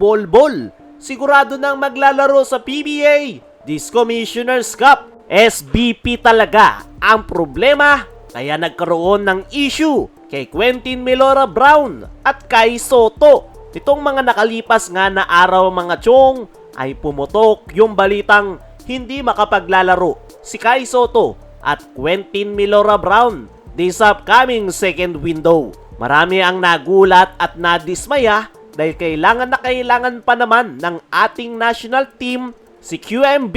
Bolbol, sigurado nang maglalaro sa PBA, this Commissioner's Cup. SBP talaga ang problema, kaya nagkaroon ng issue kay Quentin Melora Brown at Kai Sotto. Nitong mga nakalipas nga na araw mga chong, ay pumutok yung balitang hindi makapaglalaro si Kai Sotto at Quentin Melora Brown this upcoming second window. Marami ang nagulat at nadismaya dahil kailangan na kailangan pa naman ng ating national team si QMB.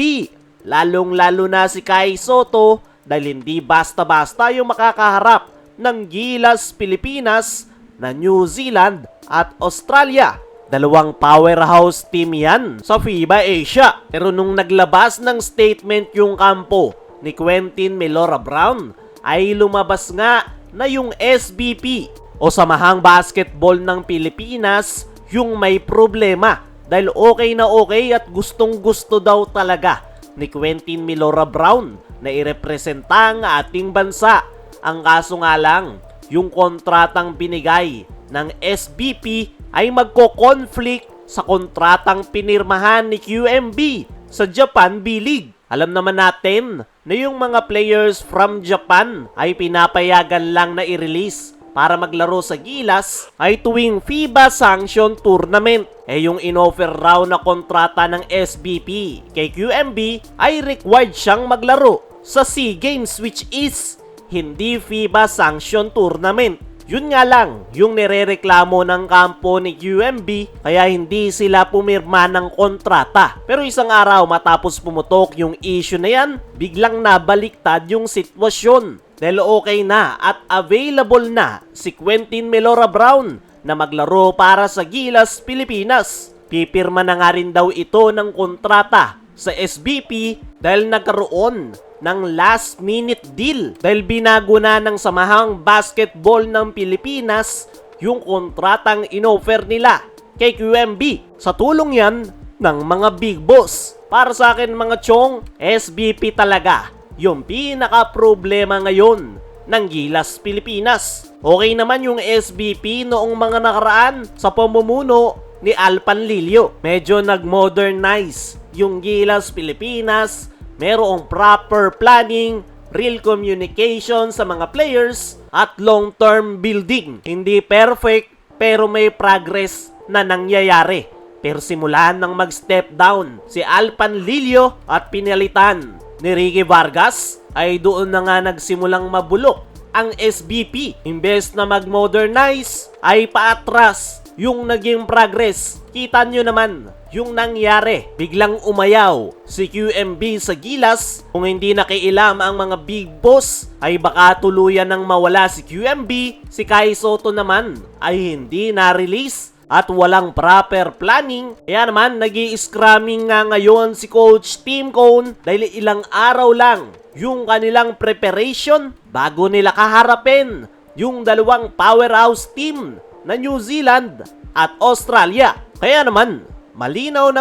Lalong-lalo na si Kai Sotto dahil hindi basta-basta yung makakaharap ng Gilas Pilipinas na New Zealand at Australia. Dalawang powerhouse team yan sa FIBA Asia. Pero nung naglabas ng statement yung kampo ni Quentin Melora Brown, ay lumabas nga na yung SBP o Samahang Basketball ng Pilipinas yung may problema. Dahil okay na okay at gustong gusto daw talaga ni Quentin Melora Brown na irepresenta ang ating bansa. Ang kaso nga lang, yung kontratang binigay ng SBP ay magko-conflict sa kontratang pinirmahan ni QMB sa Japan B-League. Alam naman natin na yung mga players from Japan ay pinapayagan lang na i-release para maglaro sa Gilas ay tuwing FIBA Sanction Tournament. Yung inoffer raw na kontrata ng SBP kay QMB ay required siyang maglaro sa SEA Games, which is hindi FIBA Sanction Tournament. Yun nga lang, yung nirereklamo ng kampo ni QMB kaya hindi sila pumirma ng kontrata. Pero isang araw matapos pumutok yung issue na yan, biglang nabaliktad yung sitwasyon. Dahil okay na at available na si Quentin Melora Brown na maglaro para sa Gilas Pilipinas. Pipirma na nga rin daw ito ng kontrata sa SBP dahil nagkaroon ng last minute deal dahil binago na ng Samahang Basketball ng Pilipinas yung kontratang inoffer nila kay QMB. Sa tulong yan ng mga big boss. Para sa akin mga chong, SBP talaga yung pinaka-problema ngayon ng Gilas Pilipinas. Okay naman yung SBP noong mga nakaraan sa pamumuno ni Al Panlilio. Medyo nag-modernize yung Gilas Pilipinas, merong proper planning, real communication sa mga players, at long-term building. Hindi perfect, pero may progress na nangyayari. Pero simulan ng mag-step down si Al Panlilio at pinalitan ni Ricky Vargas, ay doon na nga nagsimulang mabulok ang SBP. Imbes na mag-modernize, ay paatras yung naging progress. Kita nyo naman yung nangyari. Biglang umayaw si QMB sa Gilas. Kung hindi nakialam ang mga big boss, ay baka tuluyan nang mawala si QMB. Si Kai Sotto naman ay hindi na-release at walang proper planning. Kaya naman nag-i-scrumming nga ngayon si Coach Tim Cone dahil ilang araw lang yung kanilang preparation bago nila kaharapin yung dalawang powerhouse team na New Zealand at Australia. Kaya naman malinaw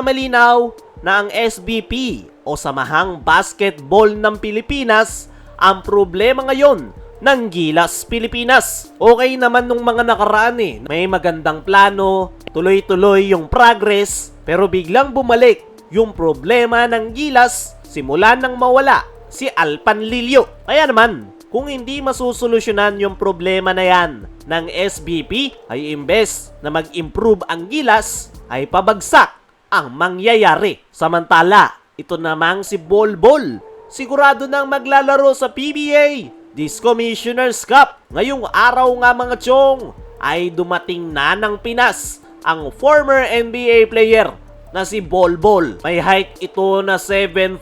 na ang SBP o Samahang Basketball ng Pilipinas ang problema ngayon ng Gilas Pilipinas. Okay naman nung mga nakaraan may magandang plano, tuloy-tuloy yung progress, pero biglang bumalik yung problema ng Gilas simula nang mawala si Al Panlilio. Kaya naman, kung hindi masusolusyonan yung problema na yan ng SBP, ay imbes na mag-improve ang Gilas, ay pabagsak ang mangyayari. Samantala, ito namang si Bolbol, sigurado nang maglalaro sa PBA, this Commissioner's Cup. Ngayong araw nga mga chong, ay dumating na ng Pinas ang former NBA player na si Bolbol. May height ito na 7'3"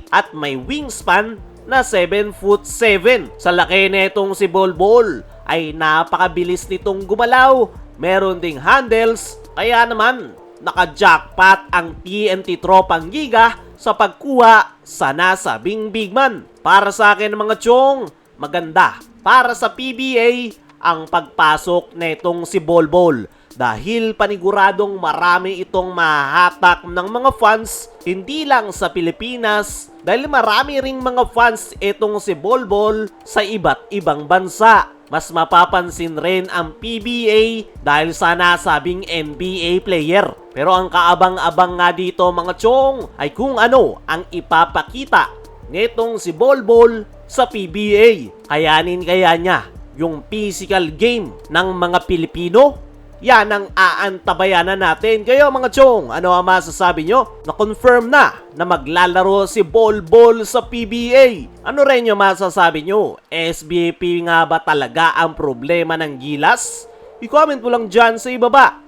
at may wingspan na 7'7". Sa laki nitong si Bolbol ay napakabilis nitong gumalaw. Meron ding handles, kaya naman naka-jackpot ang TNT Tropang Giga sa pagkuha sa nasabing bigman. Para sa akin mga chong, maganda para sa PBA ang pagpasok netong si Bolbol dahil paniguradong marami itong mahahatak ng mga fans hindi lang sa Pilipinas dahil marami ring mga fans itong si Bolbol sa iba't ibang bansa. Mas mapapansin rin ang PBA dahil sa nasabing NBA player. Pero ang kaabang-abang nga dito mga chong ay kung ano ang ipapakita nitong si Bolbol sa PBA. Kayanin kaya niya yung physical game ng mga Pilipino? Yan ang aantabayan na natin. Kayo mga chong, ano ang masasabi nyo? Na-confirm na maglalaro si Bolbol sa PBA. Ano rin yung masasabi nyo? SBP nga ba talaga ang problema ng Gilas? I-comment mo lang dyan sa ibaba.